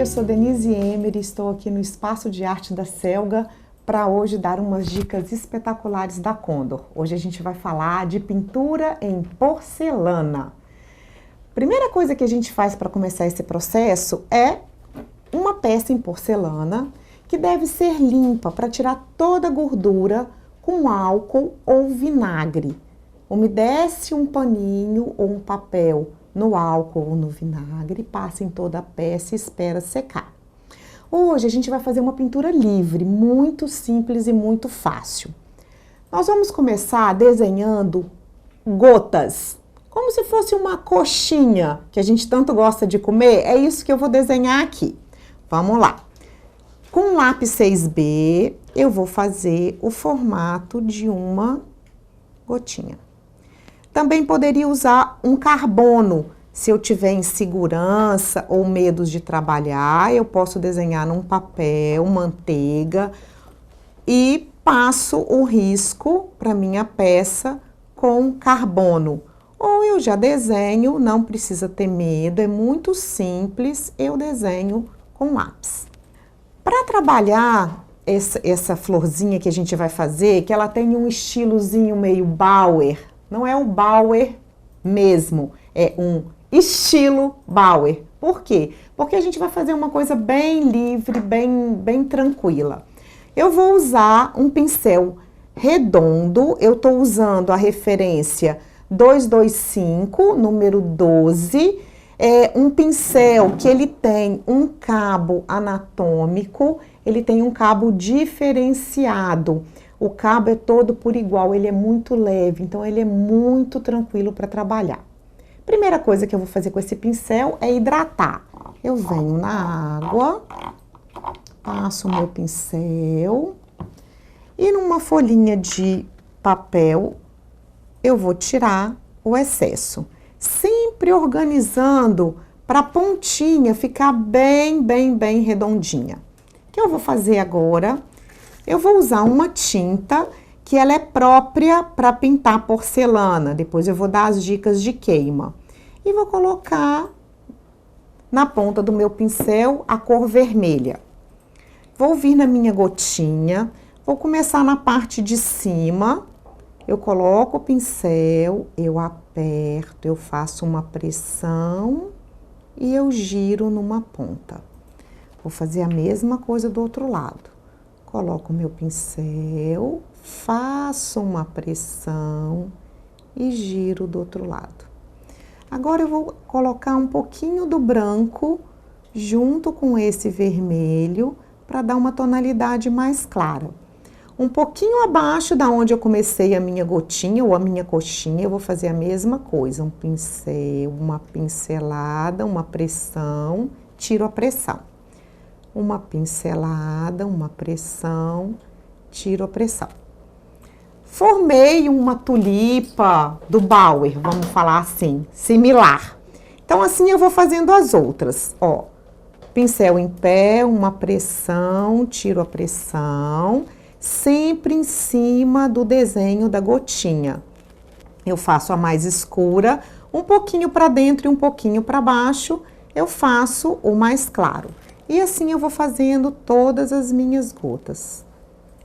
eu sou Denise Emery, estou aqui no Espaço de Arte da Selga para hoje dar umas dicas espetaculares da Condor. Hoje a gente vai falar de pintura em porcelana. Primeira coisa que a gente faz para começar esse processo é uma peça em porcelana que deve ser limpa para tirar toda a gordura com álcool ou vinagre. Umedece um paninho ou um papel no álcool ou no vinagre, passa em toda a peça e espera secar. Hoje a gente vai fazer uma pintura livre, muito simples e muito fácil. Nós vamos começar desenhando gotas, como se fosse uma coxinha que a gente tanto gosta de comer. É isso que eu vou desenhar aqui. Vamos lá. Com o lápis 6B, eu vou fazer o formato de uma gotinha. Também poderia usar um carbono. Se eu tiver insegurança ou medo de trabalhar, eu posso desenhar num papel, manteiga, e passo o risco para minha peça com carbono. Ou eu já desenho, não precisa ter medo, é muito simples, eu desenho com lápis. Para trabalhar essa florzinha que a gente vai fazer, que ela tem um estilozinho meio Bauer, não é o Bauer mesmo, é um estilo Bauer. Por quê? Porque a gente vai fazer uma coisa bem livre, bem tranquila. Eu vou usar um pincel redondo, eu estou usando a referência 225, número 12, é um pincel que ele tem um cabo anatômico, ele tem um cabo diferenciado. O cabo é todo por igual, ele é muito leve, então ele é muito tranquilo para trabalhar. Primeira coisa que eu vou fazer com esse pincel é hidratar. Eu venho na água, passo o meu pincel e numa folhinha de papel eu vou tirar o excesso. Sempre organizando para a pontinha ficar bem redondinha. O que eu vou fazer agora? Eu vou usar uma tinta que ela é própria para pintar porcelana. Depois eu vou dar as dicas de queima. E vou colocar na ponta do meu pincel a cor vermelha. Vou vir na minha gotinha, vou começar na parte de cima. Eu coloco o pincel, eu aperto, eu faço uma pressão e eu giro numa ponta. Vou fazer a mesma coisa do outro lado. Coloco o meu pincel, faço uma pressão e giro do outro lado. Agora eu vou colocar um pouquinho do branco junto com esse vermelho para dar uma tonalidade mais clara. Um pouquinho abaixo da onde eu comecei a minha gotinha ou a minha coxinha, eu vou fazer a mesma coisa. Um pincel, uma pincelada, uma pressão, tiro a pressão. Uma pincelada, uma pressão, tiro a pressão. Formei uma tulipa do Bauer, vamos falar assim, similar. Então, assim eu vou fazendo as outras, ó. Pincel em pé, uma pressão, tiro a pressão, sempre em cima do desenho da gotinha. Eu faço a mais escura, um pouquinho para dentro e um pouquinho para baixo, eu faço o mais claro. E assim eu vou fazendo todas as minhas gotas.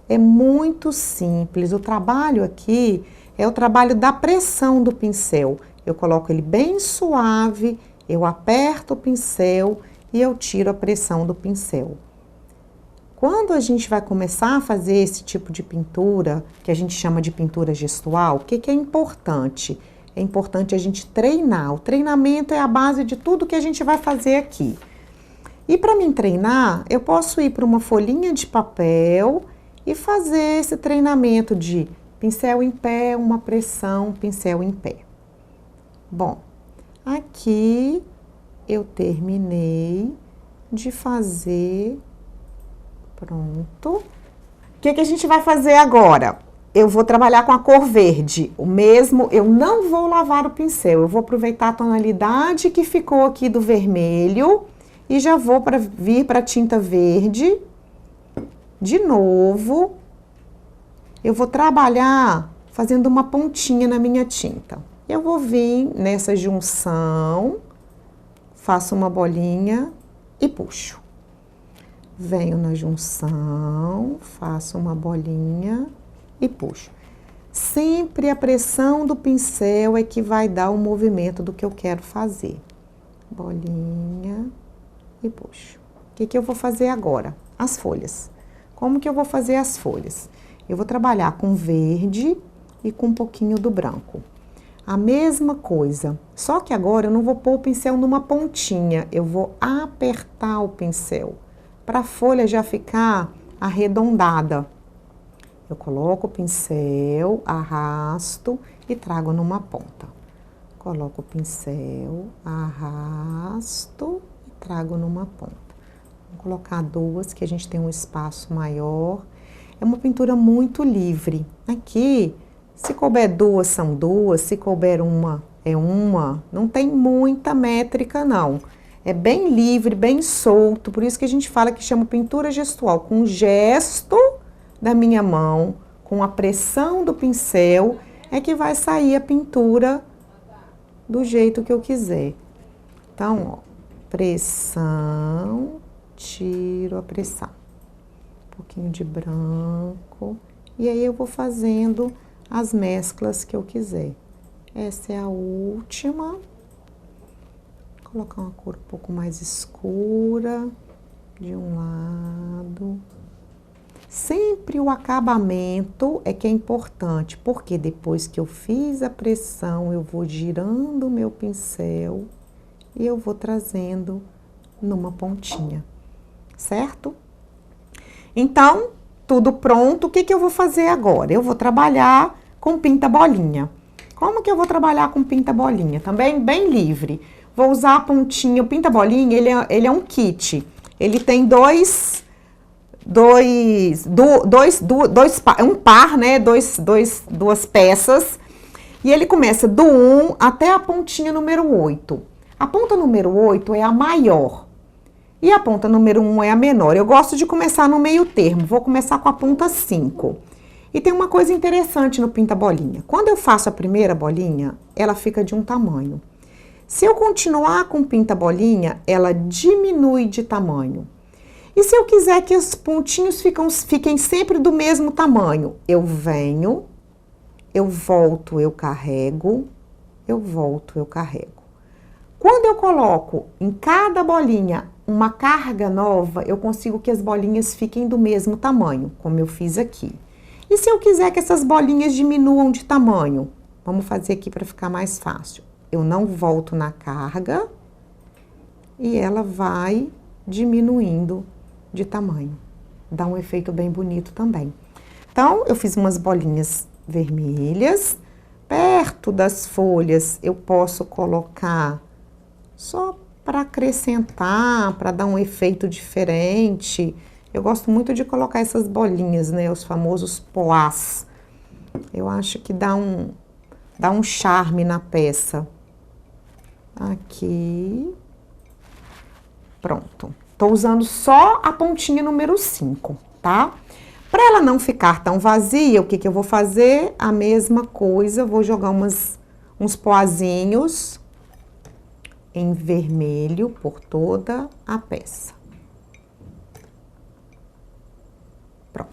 É muito simples. O trabalho aqui é o trabalho da pressão do pincel. Eu coloco ele bem suave, eu aperto o pincel e eu tiro a pressão do pincel. Quando a gente vai começar a fazer esse tipo de pintura, que a gente chama de pintura gestual, o que é importante? É importante a gente treinar. O treinamento é a base de tudo que a gente vai fazer aqui. E para me treinar, eu posso ir para uma folhinha de papel e fazer esse treinamento de pincel em pé, uma pressão, pincel em pé. Bom, aqui eu terminei de fazer. Pronto. O que a gente vai fazer agora? Eu vou trabalhar com a cor verde. O mesmo, eu não vou lavar o pincel, eu vou aproveitar a tonalidade que ficou aqui do vermelho e já vou vir para a tinta verde. De novo, eu vou trabalhar fazendo uma pontinha na minha tinta. Eu vou vir nessa junção, faço uma bolinha e puxo. venho na junção, faço uma bolinha e puxo. Sempre a pressão do pincel é que vai dar o movimento do que eu quero fazer. Bolinha e puxo. O que eu vou fazer agora? As folhas. Como que eu vou fazer as folhas? Eu vou trabalhar com verde e com um pouquinho do branco. A mesma coisa, só que agora eu não vou pôr o pincel numa pontinha, eu vou apertar o pincel para a folha já ficar arredondada. Eu coloco o pincel, arrasto e trago numa ponta. Coloco o pincel, arrasto e trago numa ponta. Vou colocar duas, que a gente tem um espaço maior. É uma pintura muito livre. Aqui, se couber duas, são duas. Se couber uma, é uma. Não tem muita métrica, não. É bem livre, bem solto. Por isso que a gente fala que chama pintura gestual. Com o gesto da minha mão, com a pressão do pincel, é que vai sair a pintura do jeito que eu quiser. Então, ó, pressão, tiro a pressão. Um pouquinho de branco. E aí eu vou fazendo as mesclas que eu quiser. Essa é a última. Vou colocar uma cor um pouco mais escura de um lado. Sempre o acabamento é que é importante, porque depois que eu fiz a pressão, eu vou girando o meu pincel e eu vou trazendo numa pontinha, certo? Então, tudo pronto, o que eu vou fazer agora? Eu vou trabalhar com pinta-bolinha. Como que eu vou trabalhar com pinta-bolinha? Também bem livre. Vou usar a pontinha, o pinta-bolinha, ele é um kit. Ele tem um par, né? Duas peças. E ele começa do 1 até a pontinha número 8. A ponta número 8 é a maior. E a ponta número 1 é a menor. Eu gosto de começar no meio termo. Vou começar com a ponta 5. E tem uma coisa interessante no pinta-bolinha. Quando eu faço a primeira bolinha, ela fica de um tamanho. Se eu continuar com pinta-bolinha, ela diminui de tamanho. E se eu quiser que os pontinhos fiquem sempre do mesmo tamanho, eu venho, eu volto, eu carrego, eu volto, eu carrego. Quando eu coloco em cada bolinha uma carga nova, eu consigo que as bolinhas fiquem do mesmo tamanho, como eu fiz aqui. E se eu quiser que essas bolinhas diminuam de tamanho, vamos fazer aqui para ficar mais fácil. Eu não volto na carga e ela vai diminuindo de tamanho. Dá um efeito bem bonito também. Então, eu fiz umas bolinhas vermelhas. Perto das folhas, eu posso colocar só para acrescentar, para dar um efeito diferente. Eu gosto muito de colocar essas bolinhas, né? Os famosos poás. Eu acho que dá um charme na peça. Aqui. Pronto. Tô usando só a pontinha número 5, tá? Para ela não ficar tão vazia, o que eu vou fazer? A mesma coisa, vou jogar uns poazinhos em vermelho por toda a peça. Pronto.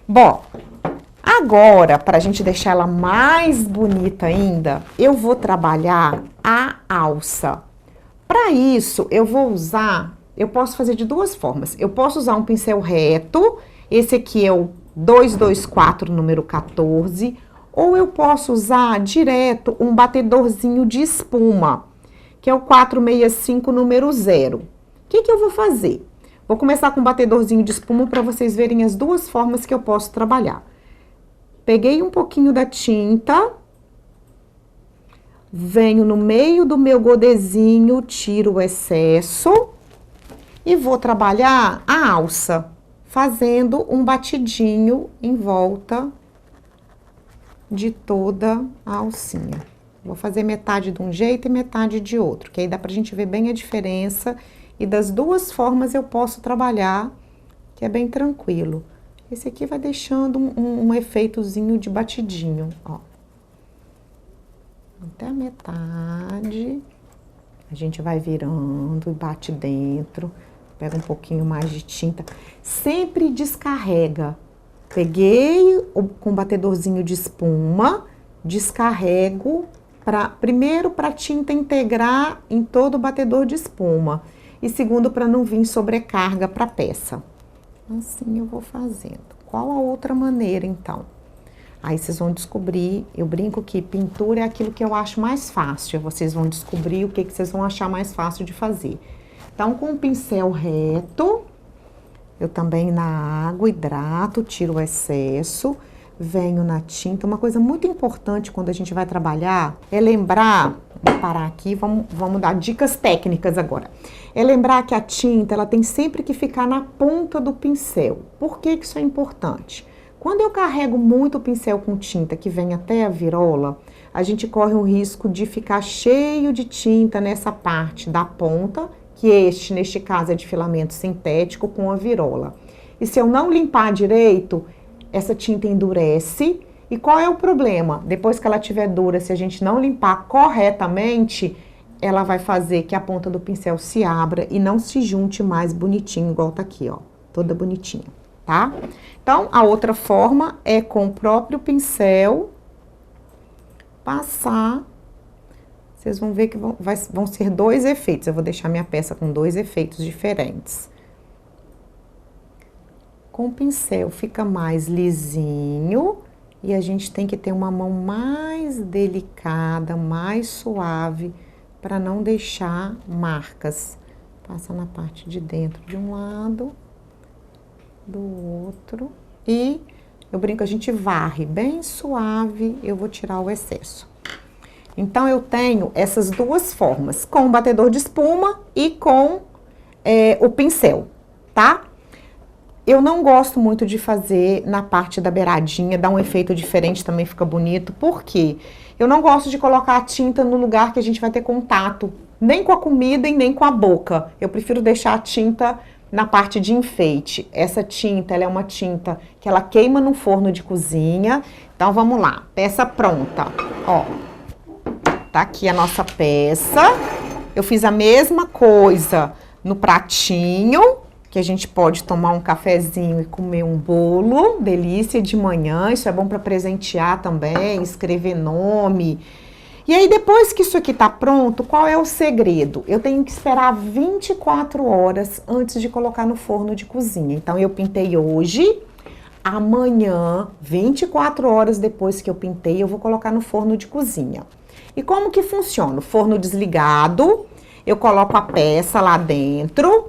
Bom, agora, para a gente deixar ela mais bonita ainda, eu vou trabalhar a alça. Para isso, eu vou usar, eu posso fazer de duas formas. Eu posso usar um pincel reto, esse aqui é o 224, número 14, ou eu posso usar direto um batedorzinho de espuma, que é o 465, número 0. O que eu vou fazer? Vou começar com um batedorzinho de espuma para vocês verem as duas formas que eu posso trabalhar. Peguei um pouquinho da tinta, venho no meio do meu godezinho, tiro o excesso e vou trabalhar a alça, fazendo um batidinho em volta de toda a alcinha. Vou fazer metade de um jeito e metade de outro, que aí dá pra gente ver bem a diferença. E das duas formas eu posso trabalhar, que é bem tranquilo. Esse aqui vai deixando um efeitozinho de batidinho, ó. Até a metade. A gente vai virando e bate dentro. Pega um pouquinho mais de tinta. Sempre descarrega. Peguei com um batedorzinho de espuma, descarrego primeiro para a tinta integrar em todo o batedor de espuma. E segundo, para não vir sobrecarga para a peça. Assim eu vou fazendo. Qual a outra maneira, então? Aí vocês vão descobrir, eu brinco que pintura é aquilo que eu acho mais fácil. Vocês vão descobrir o que vocês vão achar mais fácil de fazer. Então, com o pincel reto, eu também na água hidrato, tiro o excesso, venho na tinta. Uma coisa muito importante quando a gente vai trabalhar é lembrar, vou parar aqui, vamos dar dicas técnicas agora. É lembrar que a tinta, ela tem sempre que ficar na ponta do pincel. Por que isso é importante? Quando eu carrego muito o pincel com tinta que vem até a virola, a gente corre o risco de ficar cheio de tinta nessa parte da ponta, que neste caso é de filamento sintético com a virola. E se eu não limpar direito, essa tinta endurece. E qual é o problema? Depois que ela estiver dura, se a gente não limpar corretamente, ela vai fazer que a ponta do pincel se abra e não se junte mais bonitinho, igual tá aqui, ó, toda bonitinha. Tá? Então, a outra forma é com o próprio pincel passar. Vocês vão ver que vão ser dois efeitos. Eu vou deixar minha peça com dois efeitos diferentes. Com o pincel fica mais lisinho e a gente tem que ter uma mão mais delicada, mais suave, para não deixar marcas. Passa na parte de dentro de um lado, do outro, e eu brinco, a gente varre bem suave, eu vou tirar o excesso. Então, eu tenho essas duas formas, com o batedor de espuma e com o pincel, tá? Eu não gosto muito de fazer na parte da beiradinha, dá um efeito diferente, também fica bonito, porque eu não gosto de colocar a tinta no lugar que a gente vai ter contato, nem com a comida e nem com a boca. Eu prefiro deixar a tinta na parte de enfeite. Essa tinta, ela é uma tinta que ela queima no forno de cozinha. Então, vamos lá. Peça pronta. Ó, tá aqui a nossa peça. Eu fiz a mesma coisa no pratinho, que a gente pode tomar um cafezinho e comer um bolo. Delícia de manhã. Isso é bom para presentear também, escrever nome. E aí, depois que isso aqui tá pronto, qual é o segredo? Eu tenho que esperar 24 horas antes de colocar no forno de cozinha. Então, eu pintei hoje, amanhã, 24 horas depois que eu pintei, eu vou colocar no forno de cozinha. E como que funciona? O forno desligado, eu coloco a peça lá dentro,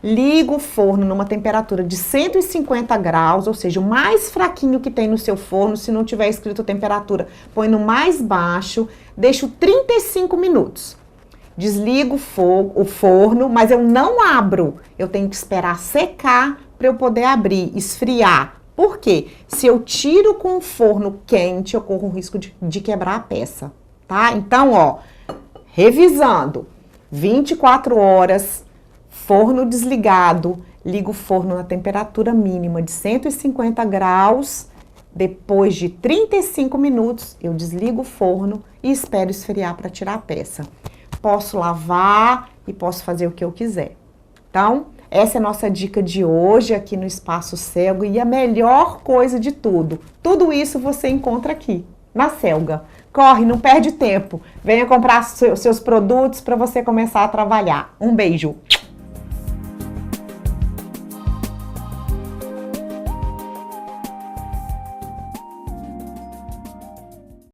ligo o forno numa temperatura de 150 graus, ou seja, o mais fraquinho que tem no seu forno. Se não tiver escrito temperatura, põe no mais baixo, deixo 35 minutos. Desligo o forno, mas eu não abro. Eu tenho que esperar secar para eu poder abrir, esfriar. Por quê? Se eu tiro com o forno quente, eu corro o risco de quebrar a peça, tá? Então, ó, revisando, 24 horas, forno desligado, ligo o forno na temperatura mínima de 150 graus. Depois de 35 minutos, eu desligo o forno e espero esfriar para tirar a peça. Posso lavar e posso fazer o que eu quiser. Então, essa é a nossa dica de hoje aqui no Espaço Selga. E a melhor coisa de tudo isso você encontra aqui, na Selga. Corre, não perde tempo. Venha comprar seus produtos para você começar a trabalhar. Um beijo!